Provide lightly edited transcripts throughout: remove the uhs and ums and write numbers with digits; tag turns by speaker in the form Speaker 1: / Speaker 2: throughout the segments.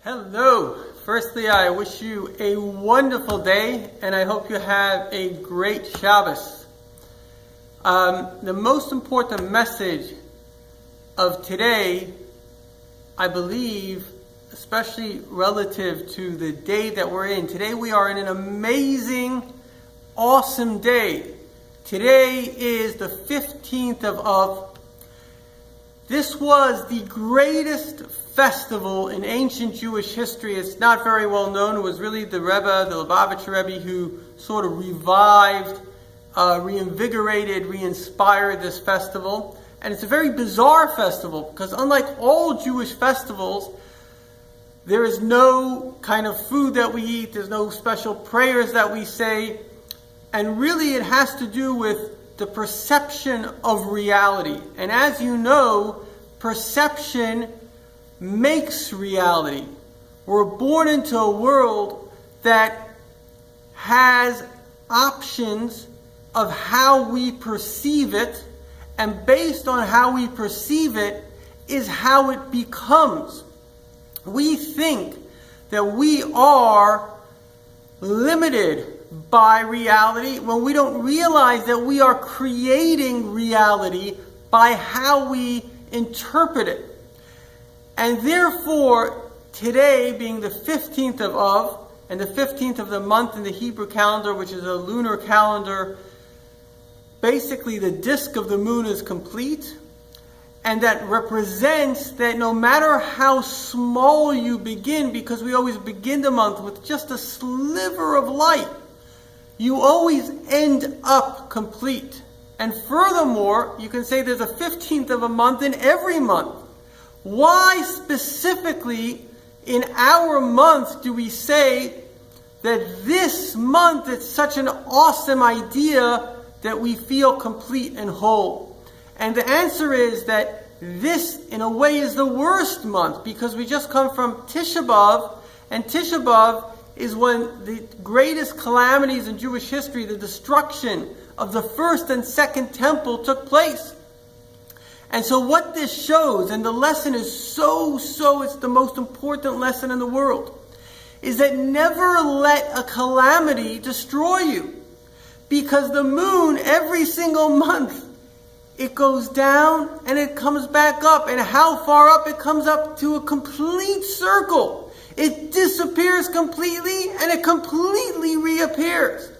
Speaker 1: Hello. Firstly, I wish you a wonderful day, and I hope you have a great Shabbos. The most important message of today, I believe, especially relative to the day that we're in. Today we are in an amazing, awesome day. Today is the 15th of Av. This was the greatest festival in ancient Jewish history. It's not very well known. It was really the Rebbe, the Lubavitcher Rebbe, who sort of revived, reinvigorated, re-inspired this festival. And it's a very bizarre festival because unlike all Jewish festivals, there is no kind of food that we eat, there's no special prayers that we say, and really it has to do with the perception of reality. And as you know, perception makes reality. We're born into a world that has options of how we perceive it, and based on how we perceive it is how it becomes. We think that we are limited by reality when we don't realize that we are creating reality by how we interpret it. And therefore, today being the 15th of Av, and the 15th of the month in the Hebrew calendar, which is a lunar calendar, basically the disk of the moon is complete. And that represents that no matter how small you begin, because we always begin the month with just a sliver of light, you always end up complete. And furthermore, you can say there's a 15th of a month in every month. Why specifically in our month do we say that this month it's such an awesome idea that we feel complete and whole? And the answer is that this, in a way, is the worst month because we just come from Tisha B'Av, and Tisha B'Av is when the greatest calamities in Jewish history, the destruction of the first and second temple, took place. And so what this shows, and the lesson is it's the most important lesson in the world, is that never let a calamity destroy you. Because the moon, every single month, it goes down and it comes back up. And how far up? It comes up to a complete circle. It disappears completely and it completely reappears.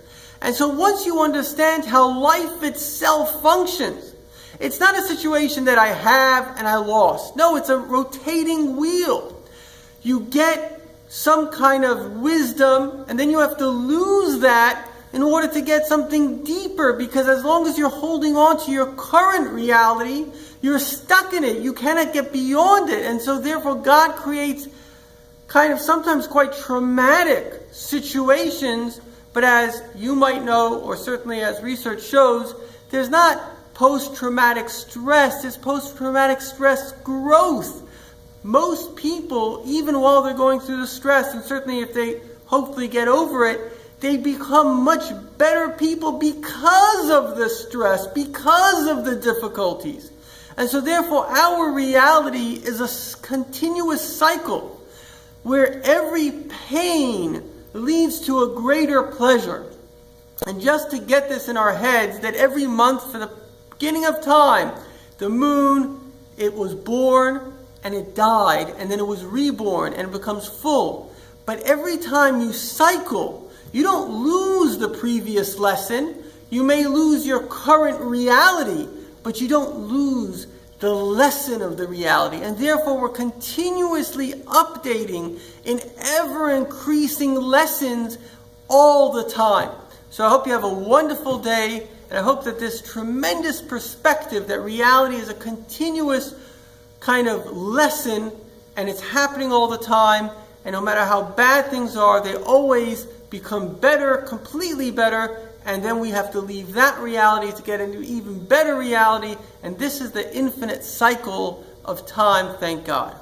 Speaker 1: And so once you understand how life itself functions, it's not a situation that I have and I lost. No, it's a rotating wheel. You get some kind of wisdom and then you have to lose that in order to get something deeper, because as long as you're holding on to your current reality, you're stuck in it. You cannot get beyond it. And so therefore God creates kind of sometimes quite traumatic situations, but as you might know, or certainly as research shows, there's not post-traumatic stress, there's post-traumatic stress growth. Most people, even while they're going through the stress, and certainly if they hopefully get over it, they become much better people because of the stress, because of the difficulties. And so therefore our reality is a continuous cycle where every pain leads to a greater pleasure. And just to get this in our heads, that every month for the beginning of time, the moon, it was born and it died, and then it was reborn and it becomes full. But every time you cycle, you don't lose the previous lesson. You may lose your current reality, but you don't lose the lesson of the reality. And therefore we're continuously updating in ever-increasing lessons all the time. So I hope you have a wonderful day, and I hope that this tremendous perspective that reality is a continuous kind of lesson, and it's happening all the time, and no matter how bad things are, they always become better, completely better, and then we have to leave that reality to get into even better reality, and this is the infinite cycle of time, thank God.